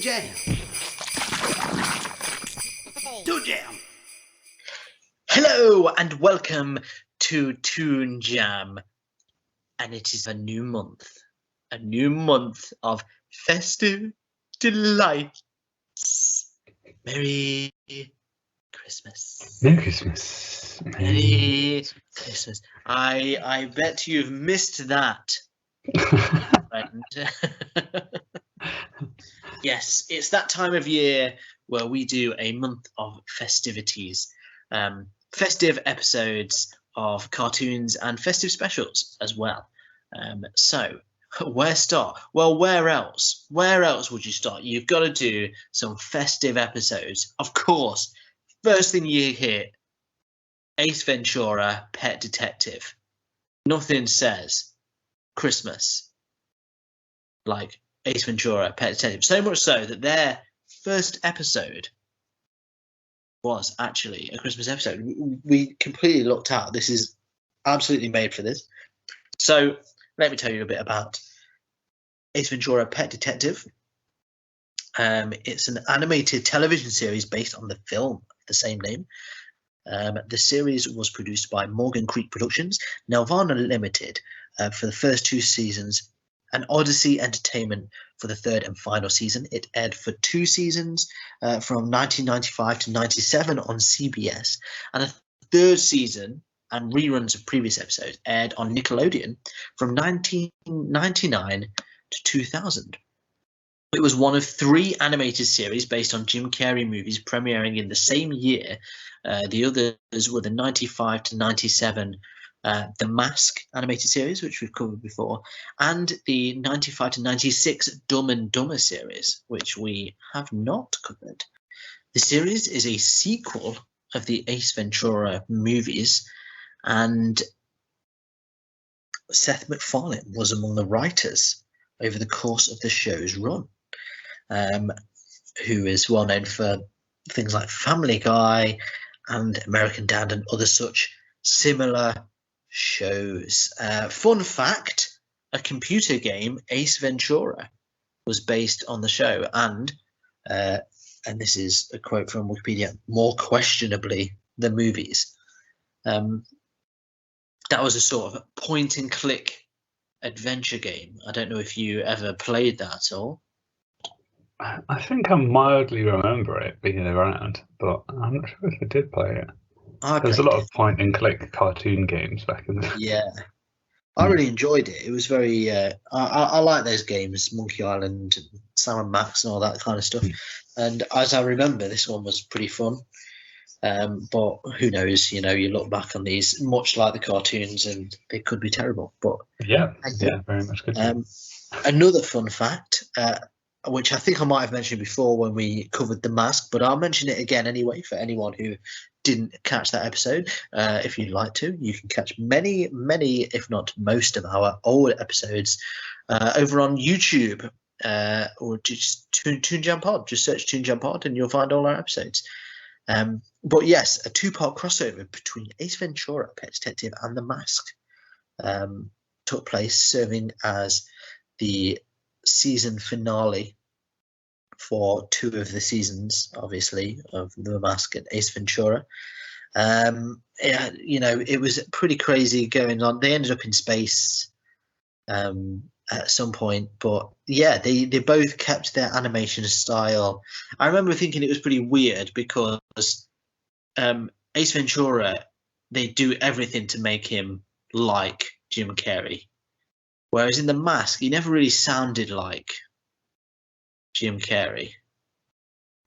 Jam. Toon Jam. Hello and welcome to Toon Jam. And it is a new month of festive delights. Merry Christmas. Merry Christmas. Merry Christmas. I bet you've missed that. friend. Yes, it's that time of year where we do a month of festivities, festive episodes of cartoons and festive specials as well. So where start? Well, where else? Where else would you start? You've got to do some festive episodes. Of course, first thing you hear, Ace Ventura, Pet Detective. Nothing says Christmas like Ace Ventura, Pet Detective. So much so that their first episode was actually a Christmas episode. We completely lucked out. This is absolutely made for this. So let me tell you a bit about Ace Ventura, Pet Detective. It's an animated television series based on the film of the same name. The series was produced by Morgan Creek Productions, Nelvana Limited for the first two seasons, and Odyssey Entertainment for the third and final season. It aired for 2 seasons from 1995 to 97 on CBS, and a third season and reruns of previous episodes aired on Nickelodeon from 1999 to 2000. It was one of 3 animated series based on Jim Carrey movies premiering in the same year. The others were the 95 to 97 The Mask animated series, which we've covered before, and the 95 to 96 Dumb and Dumber series, which we have not covered. The series is a sequel of the Ace Ventura movies, and Seth MacFarlane was among the writers over the course of the show's run, who is well known for things like Family Guy and American Dad and other such similar shows. Fun fact, a computer game, Ace Ventura, was based on the show, and this is a quote from Wikipedia, more questionably the movies. That was a sort of point and click adventure game. I don't know if you ever played that at all. I think I mildly remember it being around, but I'm not sure if I did play it. There's a lot of point and click cartoon games back in the Yeah. I really enjoyed it. It was very I like those games, Monkey Island, Sam and Max and all that kind of stuff. And as I remember, this one was pretty fun. But who knows, you look back on these much like the cartoons and they could be terrible. But yeah, very much good. Another fun fact, which I think I might have mentioned before when we covered The Mask, but I'll mention it again anyway for anyone who didn't catch that episode. If you'd like to, you can catch many, if not most of our old episodes over on YouTube, or just Toon Jam Pod. Just search Toon Jam Pod and you'll find all our episodes. But yes, a 2-part crossover between Ace Ventura, Pet Detective, and The Mask took place, serving as the season finale for 2 of the seasons, obviously, of The Mask and Ace Ventura. It was pretty crazy going on. They ended up in space at some point, but yeah, they both kept their animation style. I remember thinking it was pretty weird because Ace Ventura, they do everything to make him like Jim Carrey, whereas in The Mask, he never really sounded like Jim Carrey.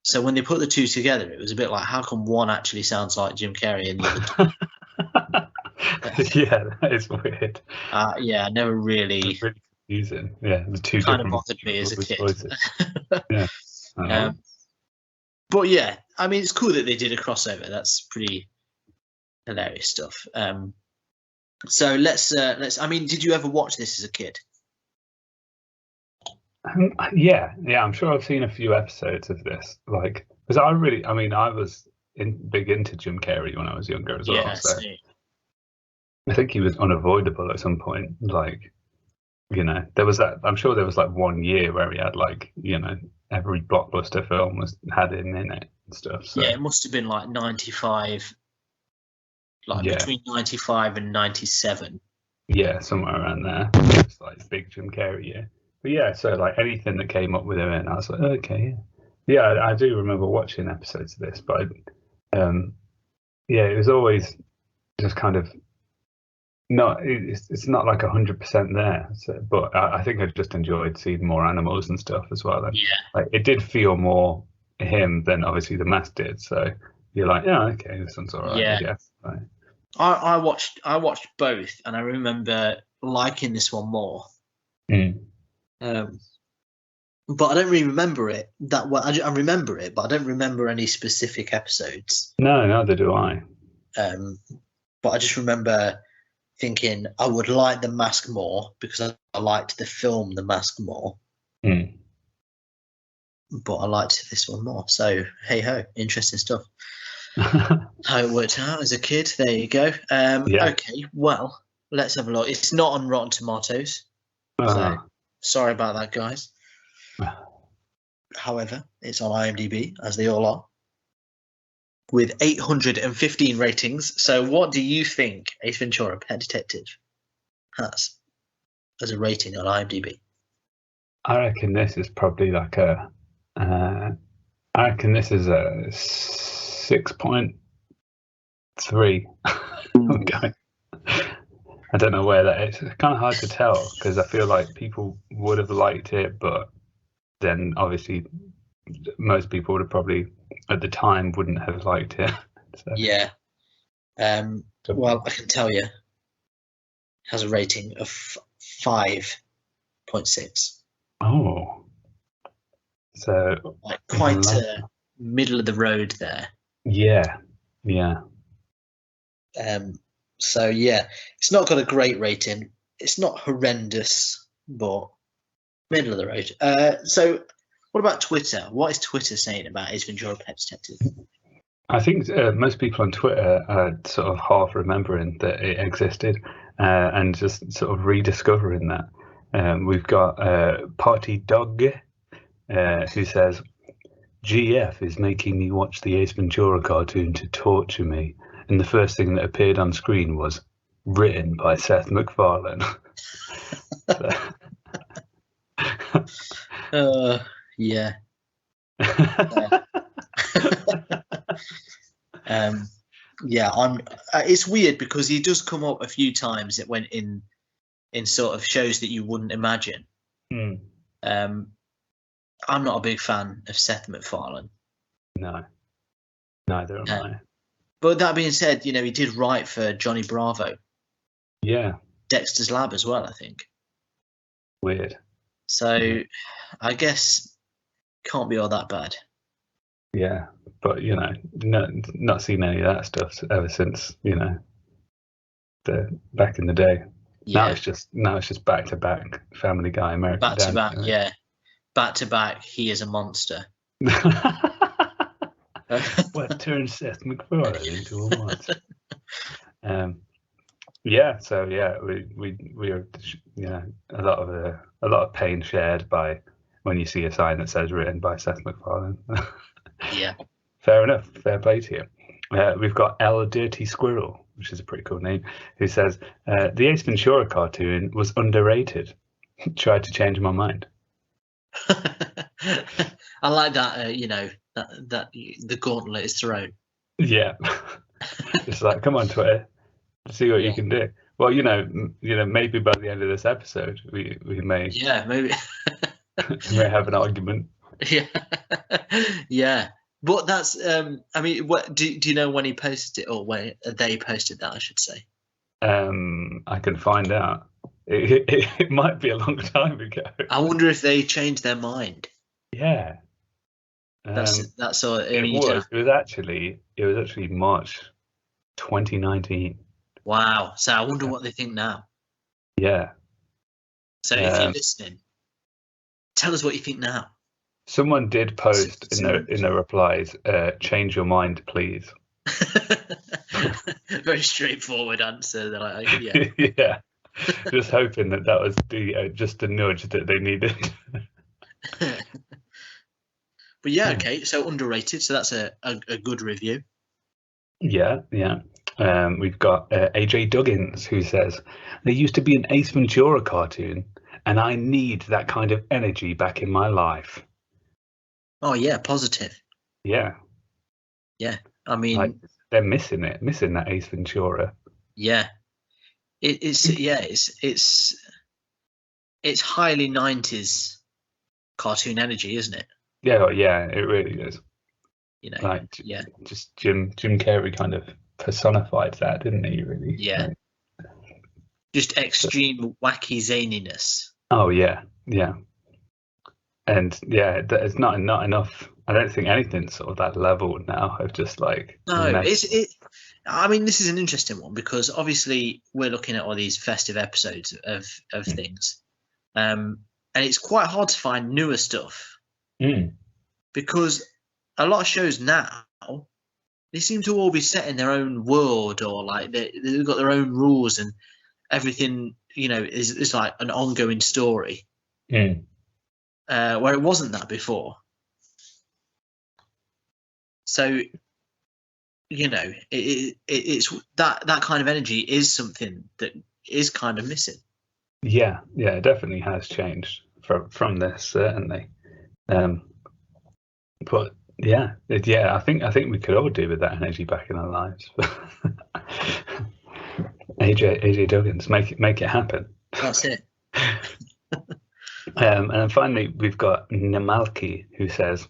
So when they put the 2 together, it was a bit like, how come one actually sounds like Jim Carrey and the other? Yeah, that is weird. Yeah, I never really. It's really confusing. Yeah, the 2 kind different of bothered me as a kid. Yeah. But yeah, I mean, it's cool that they did a crossover. That's pretty hilarious stuff. So let's. I mean, did you ever watch this as a kid? Yeah, I'm sure I've seen a few episodes of this. Like, because I was big into Jim Carrey when I was younger as well. Yeah, so I think he was unavoidable at some point. Like, there was that. I'm sure there was like 1 year where he had every blockbuster film had him in it and stuff. So. Yeah, it must have been like 95, between 95 and 97. Yeah, somewhere around there. It's like big Jim Carrey, yeah. But yeah, so like anything that came up with him in, I was like, okay, yeah. I do remember watching episodes of this, but it was always just kind of it's not like 100% there. So, but I think I just enjoyed seeing more animals and stuff as well. And, like it did feel more him than obviously the mask did. So you're like, yeah, okay, this one's all right. Yeah. I guess. Right. I watched both, and I remember liking this one more. But I don't really remember it that well. I remember it, but I don't remember any specific episodes. No, neither do I. But I just remember thinking I would like The Mask more because I liked the film The Mask more. But I liked this one more. So hey ho, interesting stuff. How it worked out as a kid. There you go. Okay, well, let's have a look. It's not on Rotten Tomatoes. So sorry about that, guys. However, it's on IMDb, as they all are, with 815 ratings. So what do you think Ace Ventura Pet Detective has as a rating on IMDb? I reckon this is probably like a 6.3. Okay. I don't know where that is. It's kind of hard to tell because I feel like people would have liked it, but then obviously most people would have probably at the time wouldn't have liked it. So. Yeah. Well, I can tell you, it has a rating of 5.6. Oh. So like quite middle of the road there. Yeah. So yeah, it's not got a great rating. It's not horrendous, but middle of the road. So what about Twitter? What is Twitter saying about Ace Ventura Pet Detective? I think most people on Twitter are sort of half remembering that it existed and just sort of rediscovering that. We've got Party Dog who says, GF is making me watch the Ace Ventura cartoon to torture me. And the first thing that appeared on screen was written by Seth MacFarlane. Yeah. It's weird because he does come up a few times that went in sort of shows that you wouldn't imagine. I'm not a big fan of Seth MacFarlane. No, neither am I. But that being said, he did write for Johnny Bravo. Yeah. Dexter's Lab as well, I think. Weird. So I guess can't be all that bad. Yeah, but not seen any of that stuff ever since the back in the day. Yeah. Now it's just back to back Family Guy, American Dad. Back to back, yeah. Back to back. He is a monster. What turns Seth MacFarlane into a monster? Yeah. So yeah, we are a lot of pain shared by when you see a sign that says written by Seth MacFarlane. Yeah. Fair enough. Fair play to you. We've got Dirty Squirrel, which is a pretty cool name, who says the Ace Ventura cartoon was underrated. Tried to change my mind. I like that. That the gauntlet is thrown. Yeah. It's like, come on, Twitter, see what you can do. Well, maybe by the end of this episode, we may. Yeah, maybe. We may have an argument. Yeah. Yeah. But that's. What do you know when he posted it, or when they posted that? I should say. I can find out. It might be a long time ago. I wonder if they changed their mind. Yeah. That's all. It was actually March 2019. Wow. So I wonder what they think now. Yeah. So if you're listening, tell us what you think now. Someone did post in the replies, change your mind, please. Very straightforward answer. They're like, yeah. Yeah. Just hoping that was just a nudge that they needed. But yeah, okay, so underrated. So that's a good review. Yeah. We've got AJ Duggins, who says, there used to be an Ace Ventura cartoon, and I need that kind of energy back in my life. Oh yeah, positive. Yeah. Yeah, I mean, like, they're missing that Ace Ventura. yeah, it's highly 90s cartoon energy, isn't it? Yeah, it really is. You know, Like, yeah, just Jim Carrey kind of personified that, didn't he? Really? yeah, Like, just extreme wacky zaniness. oh yeah, and yeah, it's not enough. I don't think anything's sort of that level now of just like No, mess. I mean, this is an interesting one because obviously we're looking at all these festive episodes of things, and it's quite hard to find newer stuff because a lot of shows now they seem to all be set in their own world, or like they've got their own rules, and everything is like an ongoing story, where it wasn't that before. So it's that kind of energy is something that is kind of missing. Yeah, it definitely has changed from this, certainly. But yeah, I think we could all do with that energy back in our lives. AJ Duggins, make it happen. That's it. And then finally, we've got Namalki, who says,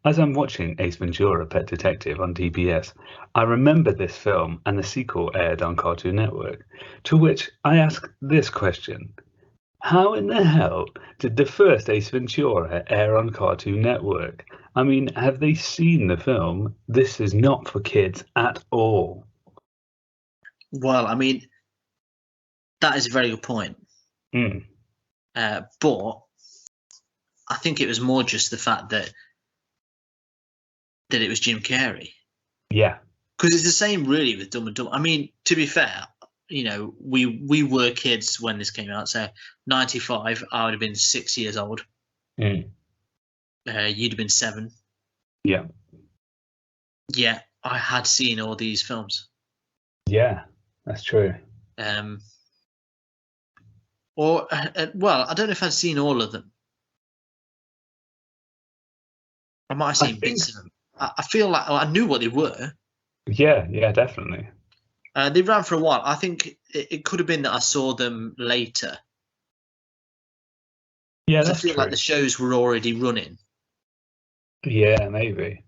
as I'm watching Ace Ventura Pet Detective on DBS, I remember this film and the sequel aired on Cartoon Network, to which I ask this question. How in the hell did the first Ace Ventura air on Cartoon Network? I mean, have they seen the film? This is not for kids at all. Well, I mean, that is a very good point. But I think it was more just the fact that it was Jim Carrey. Yeah. Because it's the same really with Dumb and Dumber. I mean, to be fair, we were kids when this came out. So 95, I would have been 6 years old. You'd have been 7. Yeah. Yeah, I had seen all these films. Yeah, that's true. Well, I don't know if I'd seen all of them. I might have seen bits of them. I feel like I knew what they were. Yeah, definitely. They ran for a while. I think it could have been that I saw them later. Yeah, that's I feel true. like the shows were already running. Yeah, maybe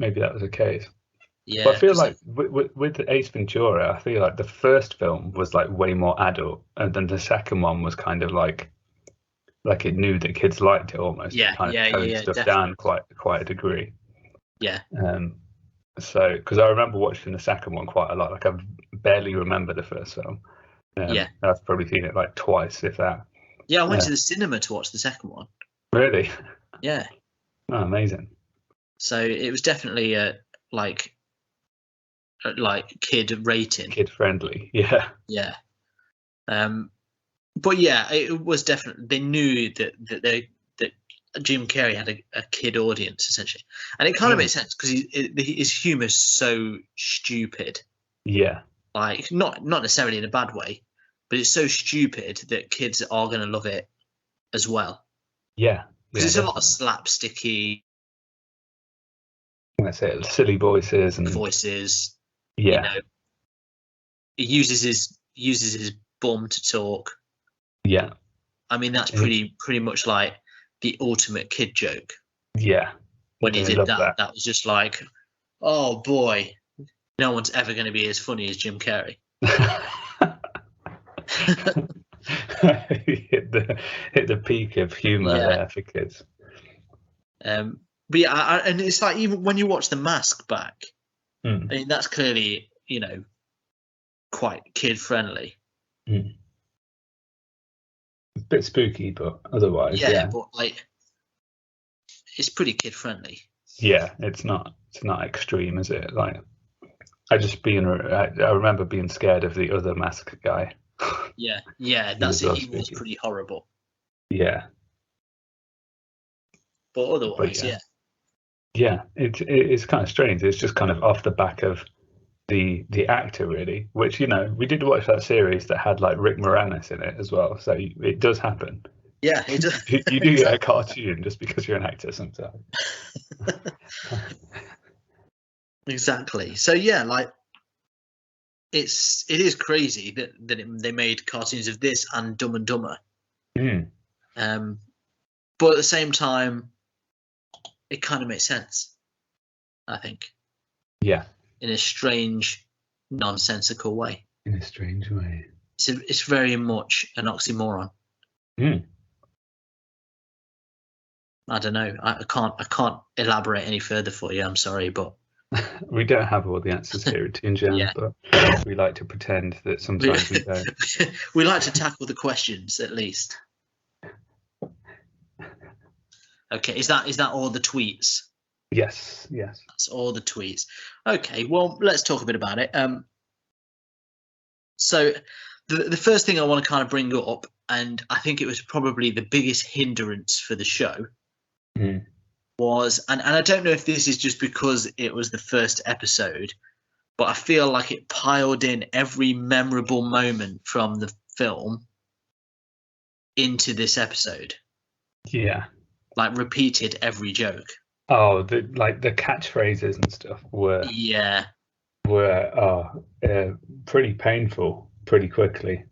that was the case. Yeah, but I feel like with Ace Ventura, I feel like the first film was like way more adult, and then the second one was kind of like it knew that kids liked it almost. Yeah, it kind of toned stuff definitely down quite a degree. Yeah. So, because I remember watching the second one quite a lot. Like I barely remember the first film. Yeah. I've probably seen it like twice, if that. Yeah, I went to the cinema to watch the second one. Really? Yeah. Oh, amazing. So it was definitely like kid rating. Kid friendly. Yeah. Yeah. But yeah, it was definitely, they knew that Jim Carrey had a kid audience essentially, and it kind of makes sense because his humor is so stupid. Yeah. Like not necessarily in a bad way, but it's so stupid that kids are going to love it as well. Yeah. Because it's a lot of slapsticky. That's it. Silly voices and voices. Yeah. He uses his bum to talk. Yeah. I mean, that's pretty much like the ultimate kid joke. Yeah. When he did that was just like, oh boy, no one's ever going to be as funny as Jim Carrey. hit the peak of humor there for kids. But yeah, and it's like even when you watch The Mask back, I mean that's clearly quite kid friendly. A bit spooky, but otherwise, yeah. But like, it's pretty kid friendly. Yeah, it's not extreme, is it? Like, I remember being scared of the other mask guy. Yeah, that's it. He was pretty horrible. Yeah. but otherwise, yeah, it's kind of strange. It's just kind of off the back of the actor, really. Which, you know, we did watch that series that had like Rick Moranis in it as well, so it does happen. Yeah, it does. You do get a cartoon just because you're an actor sometimes. Exactly. So yeah, like it is crazy that they made cartoons of this and Dumb and Dumber. Mm. But at the same time, it kind of makes sense, I think. Yeah. In a strange, nonsensical way. In a strange way. It's very much an oxymoron. Mm. I don't know. I can't elaborate any further for you. I'm sorry, but we don't have all the answers here at Toon Jam, Yeah. but we like to pretend that sometimes we don't. We like to tackle the questions at least. Okay, is that all the tweets? Yes. That's all the tweets. Okay, well, let's talk a bit about it. So the first thing I want to kind of bring up, and I think it was probably the biggest hindrance for the show, was, and I don't know if this is just because it was the first episode, but I feel like it piled in every memorable moment from the film into this episode. Yeah. Like repeated every joke. Oh, the catchphrases and stuff were pretty painful pretty quickly.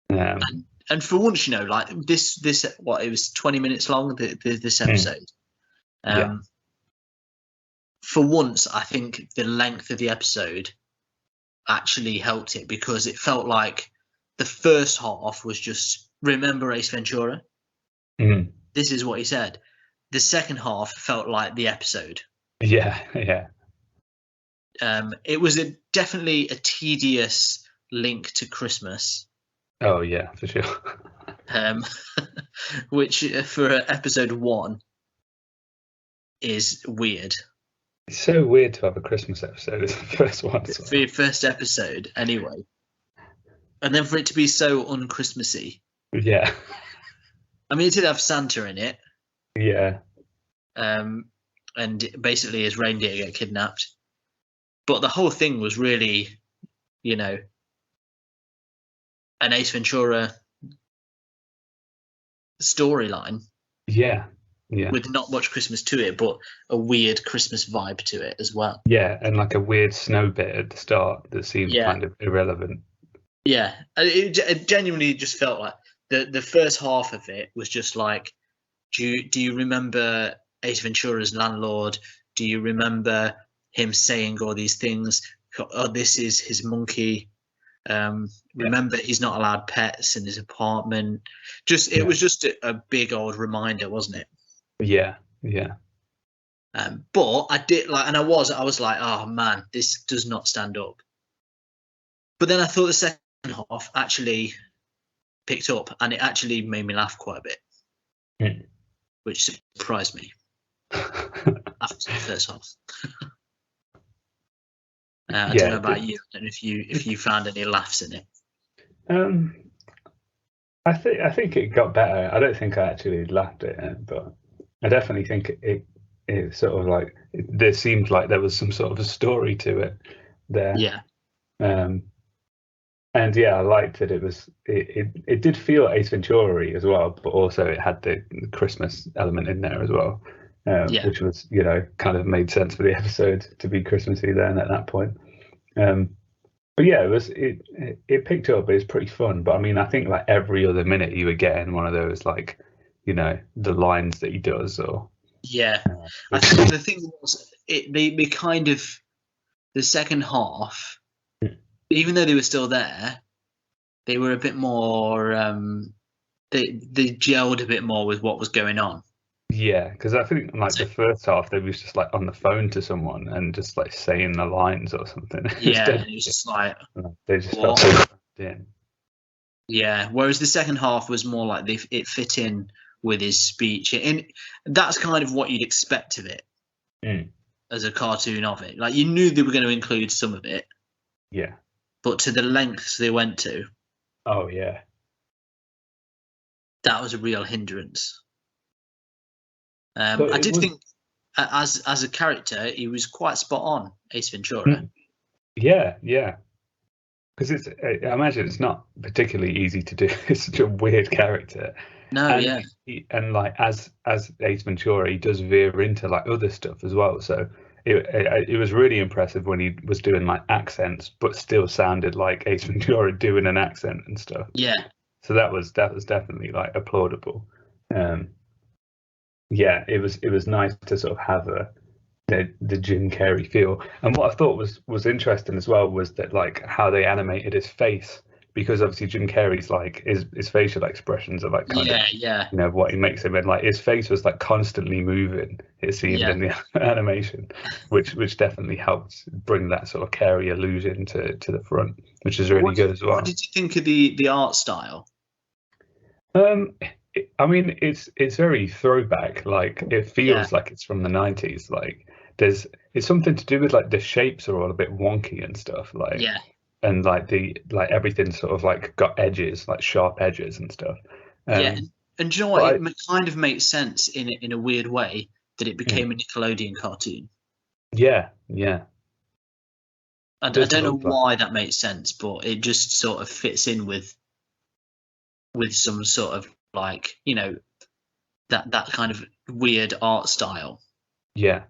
And for once, you know, like this what, it was 20 minutes long, this episode. For once, I think the length of the episode actually helped it, because it felt like the first half was just remember Ace Ventura. This is what he said. The second half felt like the episode. Yeah. It was definitely a tedious link to Christmas. Oh yeah, for sure. Which for episode 1 is weird. It's so weird to have a Christmas episode as the first one. For your first episode, anyway. And then for it to be so un-Christmassy. Yeah. I mean, it did have Santa in it. Yeah. And basically his reindeer get kidnapped. But the whole thing was really, you know, an Ace Ventura storyline. Yeah. With not much Christmas to it, but a weird Christmas vibe to it as well. Yeah, and like a weird snow bit at the start that seemed kind of irrelevant. Yeah, it genuinely just felt like the first half of it was just like, do you remember Ace Ventura's landlord? Do you remember him saying all these things? Oh, this is his monkey. Remember, he's not allowed pets in his apartment. It was just a big old reminder, wasn't it? Yeah. But I did like, and I was like, oh man, this does not stand up. But then I thought the second half actually picked up, and it actually made me laugh quite a bit, which surprised me after the first half. I don't know about you, and if you found any laughs in it. I think it got better. I don't think I actually laughed at it, but I definitely think it sort of like there seemed like there was some sort of a story to it there. Yeah. And yeah, I liked that it did feel Ace Ventura-y as well, but also it had the Christmas element in there as well, which was, you know, kind of made sense for the episode to be Christmassy then at that point. But yeah, it picked up. It was pretty fun. But I mean, I think like every other minute you were getting one of those, like, you know, the lines that he does, or I think the thing was they kind of, the second half, even though they were still there, they were a bit more they gelled a bit more with what was going on. Yeah, because I think like the first half they was just like on the phone to someone and just like saying the lines or something. Yeah, it was just like they just felt so in. Yeah, whereas the second half was more like it fit in with his speech, and that's kind of what you'd expect of it as a cartoon of it. Like, you knew they were going to include some of it. Yeah. But to the lengths they went to. Oh yeah. That was a real hindrance. But I it did was, think as a character, he was quite spot on, Ace Ventura. yeah. Because I imagine it's not particularly easy to do. It's such a weird character, No, and yeah, and like as Ace Ventura, he does veer into like other stuff as well. So it was really impressive when he was doing like accents, but still sounded like Ace Ventura doing an accent and stuff. yeah. So that was definitely like applaudable. Um, yeah, it was nice to sort of have the Jim Carrey feel. And what I thought was interesting as well was that like how they animated his face, because obviously Jim Carrey's like his facial expressions are like kind of, Yeah. you know, what he makes him in. Like his face was like constantly moving, it seemed, Yeah. in the animation, which definitely helped bring that sort of Carey illusion to the front, which is really good as well. What did you think of the art style? I mean, it's very throwback. Like it feels like it's from the 90s. Like it's something to do with like the shapes are all a bit wonky and stuff. Like Yeah. and like everything sort of like got edges, like sharp edges and stuff. Yeah, and do you know what? But It kind of makes sense in a weird way that it became a Nickelodeon cartoon. yeah. I It does don't know look like, why that makes sense, but it just sort of fits in with some sort of like, you know, that kind of weird art style yeah.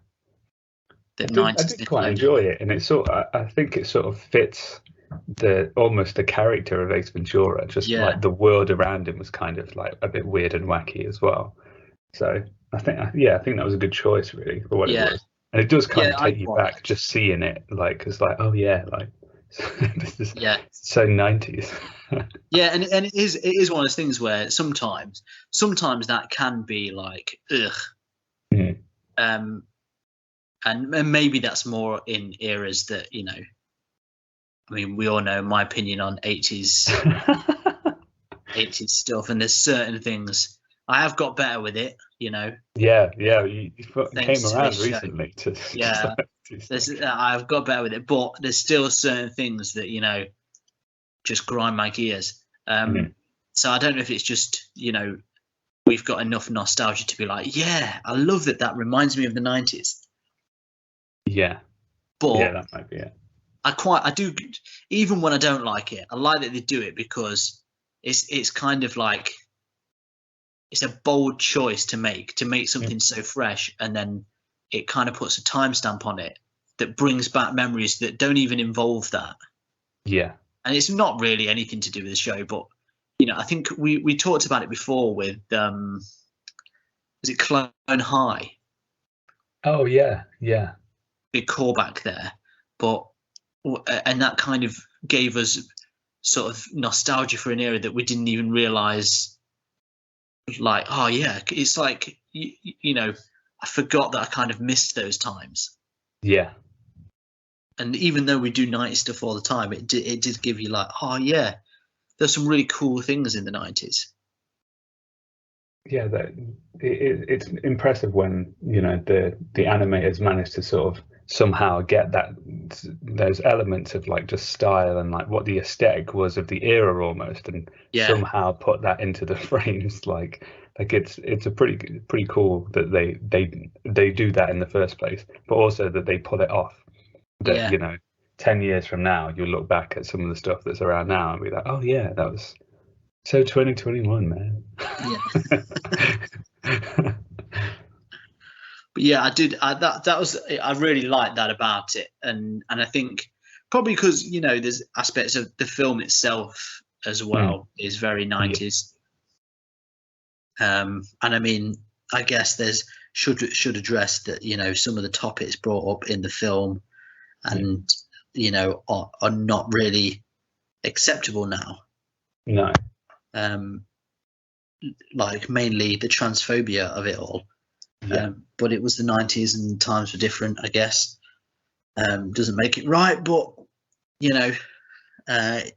that I 90s did quite Nickelodeon. enjoy it, and it sort I think it sort of fits almost the character of Ace Ventura. Just like the world around him was kind of like a bit weird and wacky as well. So I think that was a good choice really for what it was, and it does kind of take you back just seeing it, like it's like, oh yeah, like this is so 90s. Yeah, and it is one of those things where sometimes that can be like ugh. And maybe that's more in eras that, you know, I mean, we all know my opinion on 80s 80s stuff, and there's certain things I have got better with it, you know. Yeah, you came around recently to I've got better with it, but there's still certain things that, you know, just grind my gears. So I don't know if it's just, you know, we've got enough nostalgia to be like, yeah, I love that reminds me of the 90s. Yeah, but yeah, that might be it. I do, even when I don't like it, I like that they do it because it's kind of like it's a bold choice to make something so fresh, and then it kind of puts a timestamp on it that brings back memories that don't even involve that. Yeah, and it's not really anything to do with the show, but you know, I think we talked about it before with is it Clone High? Oh yeah. Big callback there, and that kind of gave us sort of nostalgia for an era that we didn't even realize. Like, oh yeah, it's like you know, I forgot that I kind of missed those times. Yeah. And even though we do 90s stuff all the time, it did give you like, oh yeah, there's some really cool things in the 90s. Yeah, it's impressive when, you know, the animators managed to sort of somehow get those elements of like just style and like what the aesthetic was of the era almost, and somehow put that into the frames. Like it's a pretty cool that they do that in the first place, but also that they pull it off. That you know, 10 years from now, you'll look back at some of the stuff that's around now and be like, oh yeah, that was so 2021, man. Yeah. But yeah, I did. I really liked that about it, and I think probably because, you know, there's aspects of the film itself as well is very 90s. And I mean, I guess there's should address that, you know, some of the topics brought up in the film, and you know, are not really acceptable now. No. Like mainly the transphobia of it all. But it was the 90s and times were different, I guess. Doesn't make it right, but you know, that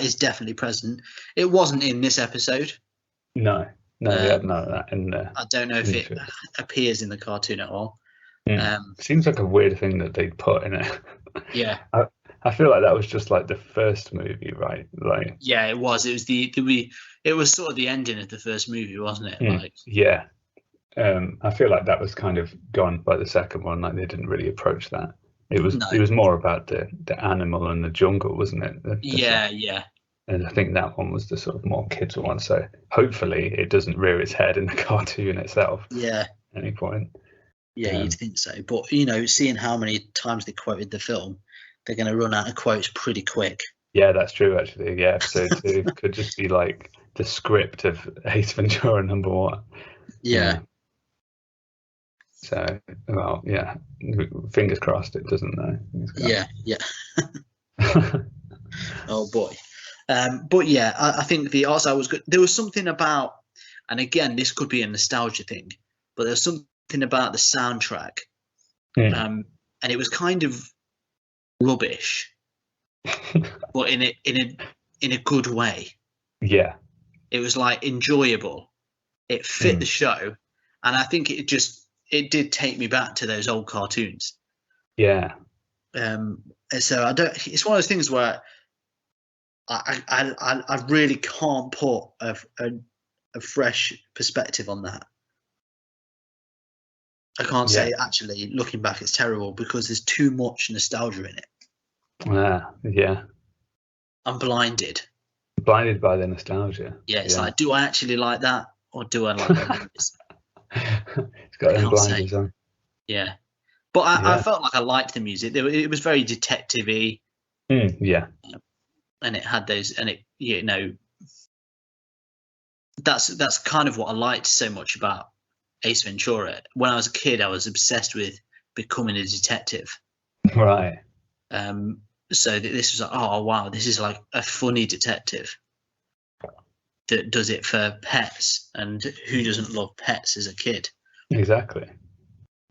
is definitely present. It wasn't in this episode. No, we had none of that in there. I don't know if it appears in the cartoon at all. Seems like a weird thing that they put in it. Yeah. I feel like that was just like the first movie, right? Like, yeah, it was. It was it was sort of the ending of the first movie, wasn't it? Like, yeah. I feel like that was kind of gone by the second one. Like they didn't really approach that. It was No. it was more about the animal and the jungle, wasn't it? Yeah. And I think that one was the sort of more kids one. So hopefully it doesn't rear its head in the cartoon itself Yeah. at any point. Yeah, you'd think so. But, seeing how many times they quoted the film, they're going to run out of quotes pretty quick. Yeah, that's true, actually. Yeah, episode 2 could just be like the script of Ace Ventura #1. Yeah. So, well, yeah, fingers crossed it doesn't, though. Yeah. Oh, boy. But, yeah, I think the art style was good. There was something about, and again, this could be a nostalgia thing, but there's something about the soundtrack. And it was kind of rubbish, but in a good way. Yeah. It was like enjoyable. It fit the show, and I think it did take me back to those old cartoons. Yeah. So I don't. It's one of those things where I really can't put a fresh perspective on that. I can't say actually looking back it's terrible because there's too much nostalgia in it. Yeah. I'm blinded. Blinded by the nostalgia. Yeah, it's like, do I actually like that, or do I like the movies? It's got them blinders on. Yeah, but I felt like I liked the music. It was very detective-y. Yeah, and it had those, and it that's kind of what I liked so much about Ace Ventura. When I was a kid, I was obsessed with becoming a detective. Right. So this was like, oh wow, this is like a funny detective that does it for pets, and who doesn't love pets as a kid? Exactly.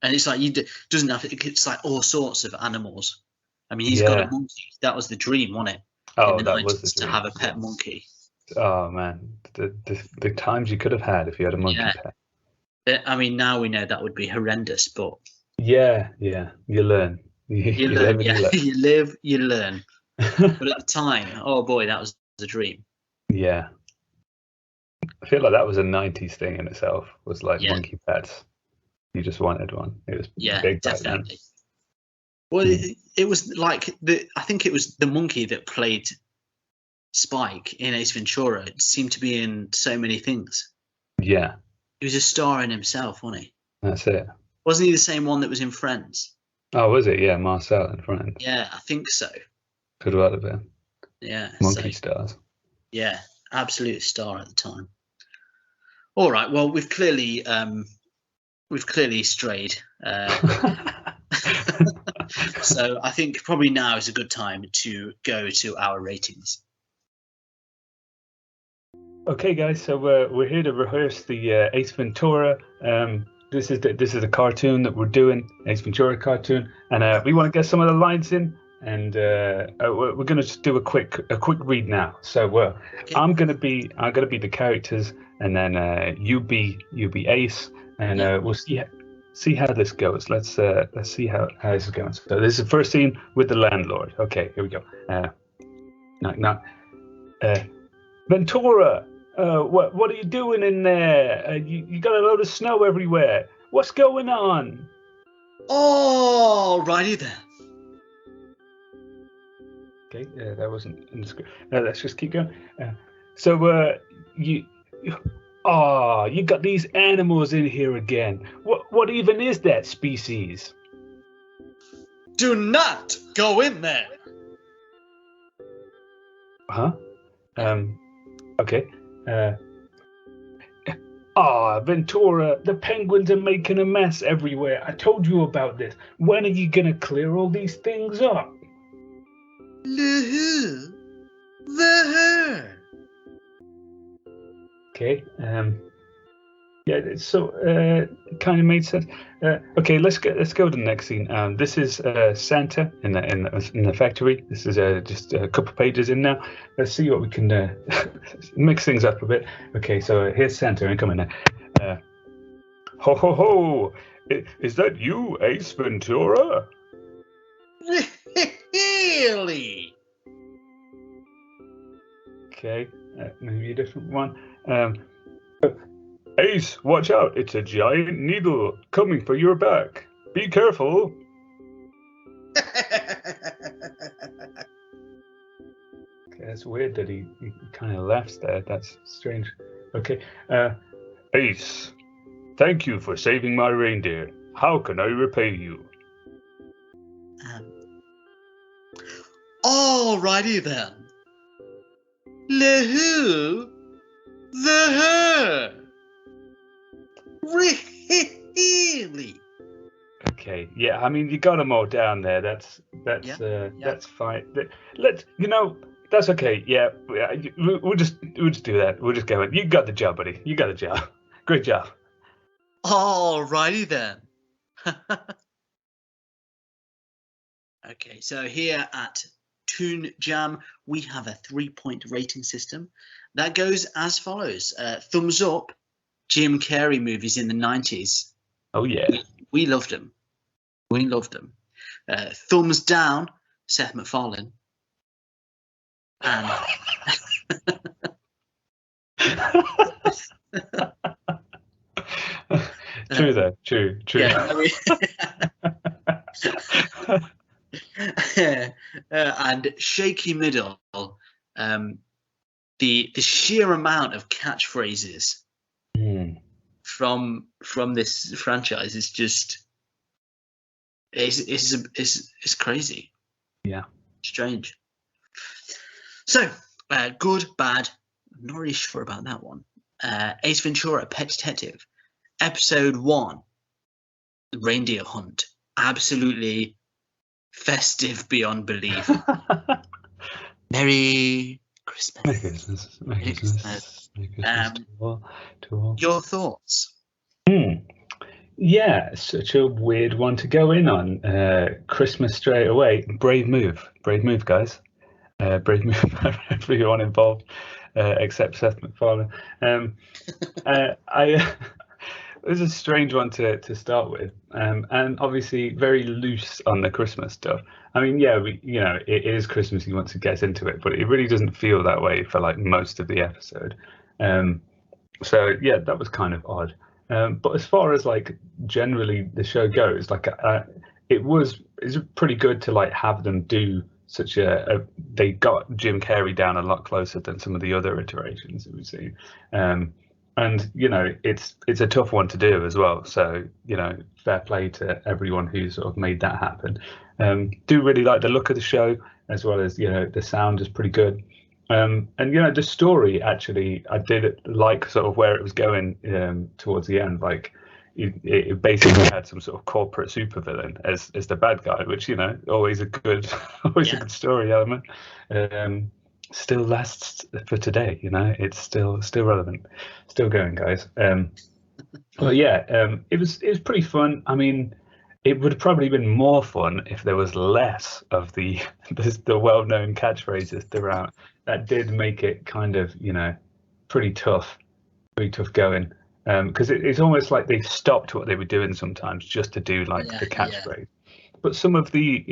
And it's like doesn't have it's like all sorts of animals. I mean, he's got a monkey. That was the dream, wasn't it? Oh, that was the dream. To have a pet monkey. Oh man, the times you could have had if you had a monkey pet. I mean, now we know that would be horrendous, but yeah, you learn. You learn, you live, you learn. But at the time, oh boy, that was a dream. Yeah. I feel like that was a 90s thing in itself, was like monkey pets. You just wanted one. It was big back then. Well, it was like, I think it was the monkey that played Spike in Ace Ventura. It seemed to be in so many things. Yeah. He was a star in himself, wasn't he? That's it. Wasn't he the same one that was in Friends? Oh, was it? Yeah, Marcel in Friends. Yeah, I think so. Could well have been. Yeah. Monkey stars. Yeah, absolute star at the time. All right. Well, we've clearly strayed. So I think probably now is a good time to go to our ratings. Okay, guys. So we're here to rehearse the Ace Ventura. This is the cartoon that we're doing, Ace Ventura cartoon, and we want to get some of the lines in. And we're gonna just do a quick read now. So okay. I'm gonna be the characters, and then you be Ace, and we'll see how this goes. Let's see how this is going. So this is the first scene with the landlord. Okay, here we go. Ventura, what are you doing in there? You got a load of snow everywhere. What's going on? Oh, righty then. Okay, that wasn't in the script. Let's just keep going. So you got these animals in here again. What even is that species? Do not go in there. Huh? Okay. Ventura, the penguins are making a mess everywhere. I told you about this. When are you gonna clear all these things up? Okay. Yeah. So it kind of made sense. Okay. Let's go to the next scene. This is Santa in the factory. This is just a couple pages in now. Let's see what we can mix things up a bit. Okay. So here's Santa incoming now. Ho ho ho! Is that you, Ace Ventura? Really? Okay, maybe a different one. Ace, watch out! It's a giant needle coming for your back. Be careful. Okay, that's weird that he kind of laughs there. That's strange. Okay. Ace, thank you for saving my reindeer. How can I repay you? Alrighty then. Le-who? The her. Really? Okay, yeah. I mean, you got them all down there. That's fine. That's okay. Yeah, we'll just do that. We'll just go. You got the job, buddy. You got the job. Great job. Alrighty then. Okay, so here at Toon Jam, we have a 3-point rating system that goes as follows. Thumbs up, Jim Carrey movies in the 90s. Oh, yeah. We loved them. We loved them. Thumbs down, Seth MacFarlane. And true though. True. Yeah, and shaky middle. The sheer amount of catchphrases from this franchise is just it's crazy. Yeah, strange. So good, bad. I'm not really sure about that one. Ace Ventura, Pet Detective, Episode 1, The Reindeer Hunt. Absolutely festive beyond belief. Merry Christmas. Merry Christmas. Merry Christmas. To all. Your thoughts? Yeah, such a weird one to go in on. Christmas straight away. Brave move, guys. Brave move, everyone involved, except Seth MacFarlane. It was a strange one to start with, and obviously very loose on the Christmas stuff. I mean, yeah, it is Christmassy once it gets into it, but it really doesn't feel that way for like most of the episode. So yeah, that was kind of odd. But as far as like generally the show goes, like it's pretty good to like have them do such they got Jim Carrey down a lot closer than some of the other iterations that we've seen. And it's a tough one to do as well. So fair play to everyone who sort of made that happen. Do really like the look of the show, as well as the sound is pretty good. And the story actually, I did like sort of where it was going towards the end. Like it basically had some sort of corporate supervillain as the bad guy, which always a good a good story element. Still lasts for today. It's still relevant, still going, guys. Well, yeah, it was pretty fun. I mean, it would have probably been more fun if there was less of the well-known catchphrases throughout. That did make it kind of pretty tough going. Because it's almost like they've stopped what they were doing sometimes just to do like the catchphrase. But some of the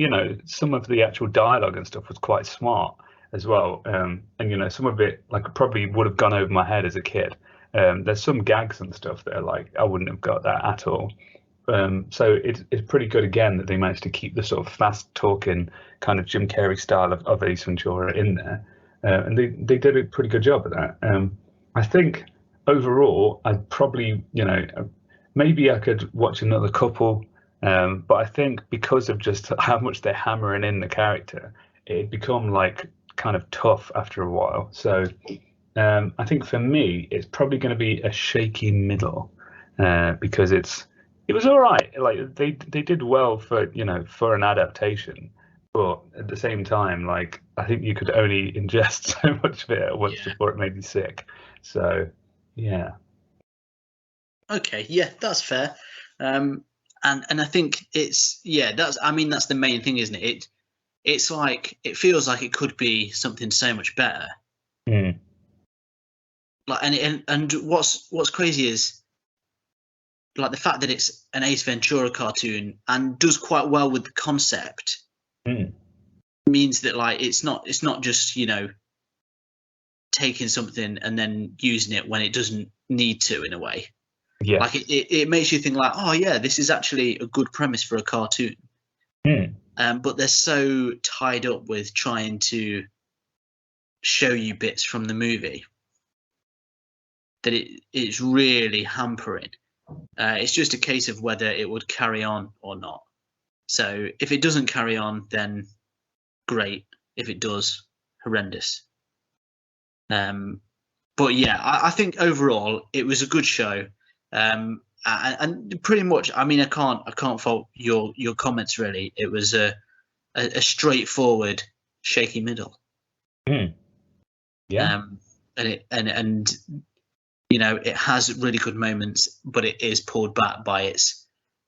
actual dialogue and stuff was quite smart as well. And some of it like probably would have gone over my head as a kid. There's some gags and stuff that are like I wouldn't have got that at all. So it's pretty good again that they managed to keep the sort of fast talking kind of Jim Carrey style of Ace Ventura in there. And they did a pretty good job of that. I think overall, I'd probably, maybe I could watch another couple, but I think because of just how much they're hammering in the character, it'd become like kind of tough after a while. So I think for me, it's probably going to be a shaky middle because it was all right. Like they did well for for an adaptation. But at the same time, like I think you could only ingest so much of it at once before it made you sick. So, yeah. Okay, yeah, that's fair. And I think that's the main thing, isn't it? It's like it feels like it could be something so much better. Like and what's crazy is like the fact that it's an Ace Ventura cartoon and does quite well with the concept. Means that like it's not just taking something and then using it when it doesn't need to, in a way. Yeah. Like it makes you think like, oh yeah, this is actually a good premise for a cartoon. But they're so tied up with trying to show you bits from the movie that it's really hampering. It's just a case of whether it would carry on or not. So if it doesn't carry on, then great. If it does, horrendous. But yeah, I think overall it was a good show. And pretty much, I mean, I can't fault your comments really. It was a straightforward, shaky middle. Yeah. And you know, it has really good moments, but it is pulled back by its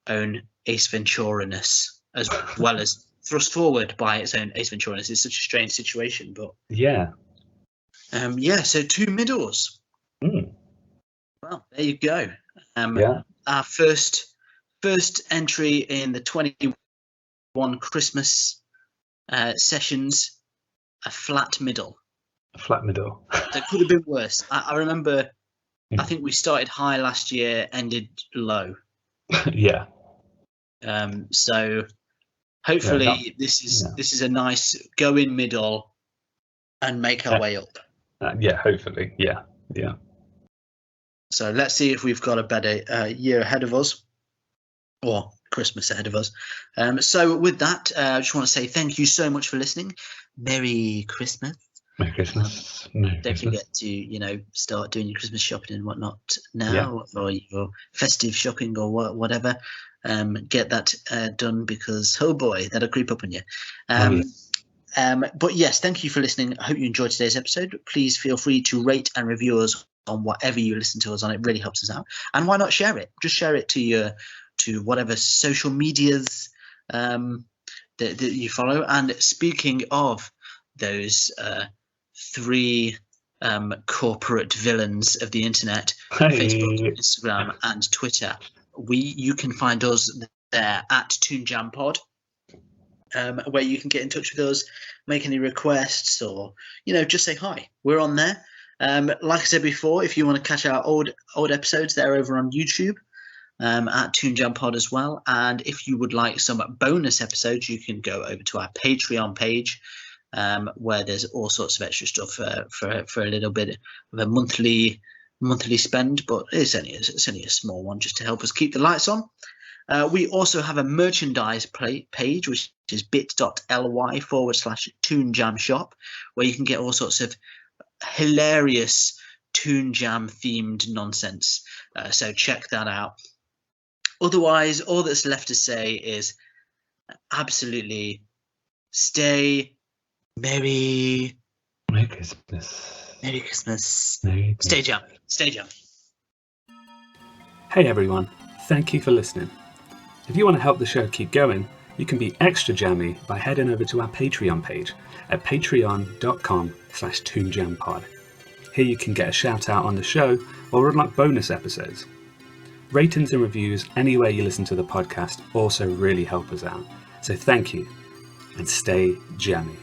own Ace Ventura-ness, as well as thrust forward by its own Ace Ventura-ness. It's such a strange situation, but yeah. So 2 middles. Well, there you go. Our first entry in the 21 Christmas sessions, a flat middle. A flat middle. That could have been worse. I remember, I think we started high last year, ended low. Yeah. So hopefully this is a nice go in middle and make our way up. Hopefully. Yeah. So let's see if we've got a better year ahead of us, or Christmas ahead of us. So with that, I just want to say thank you so much for listening. Merry Christmas. Merry Christmas. Don't forget to, start doing your Christmas shopping and whatnot now, or your festive shopping or whatever. Get that done, because, oh boy, that'll creep up on you. But yes, thank you for listening. I hope you enjoyed today's episode. Please feel free to rate and review us on whatever you listen to us on. It really helps us out. And why not share it? Just share it to whatever social medias that you follow. And speaking of those 3 corporate villains of the internet, Facebook, Instagram, and Twitter, you can find us there at Toon Jam Pod. Where you can get in touch with us, make any requests, or just say hi. We're on there. Like I said before, if you want to catch our old episodes, they're over on YouTube at Toon Jam Pod as well. And if you would like some bonus episodes, you can go over to our Patreon page, where there's all sorts of extra stuff for a little bit of a monthly spend, but it's only a small one just to help us keep the lights on. We also have a merchandise page, which is bit.ly/Toon Jam Shop, where you can get all sorts of hilarious Toon Jam themed nonsense. So check that out. Otherwise, all that's left to say is absolutely stay merry. Merry Christmas. Merry Christmas. Merry Stay jam. Stay jam. Hey everyone, thank you for listening. If you want to help the show keep going, you can be extra jammy by heading over to our Patreon page at patreon.com/toonjampod. Here you can get a shout out on the show or unlock bonus episodes. Ratings and reviews anywhere you listen to the podcast also really help us out. So thank you, and stay jammy.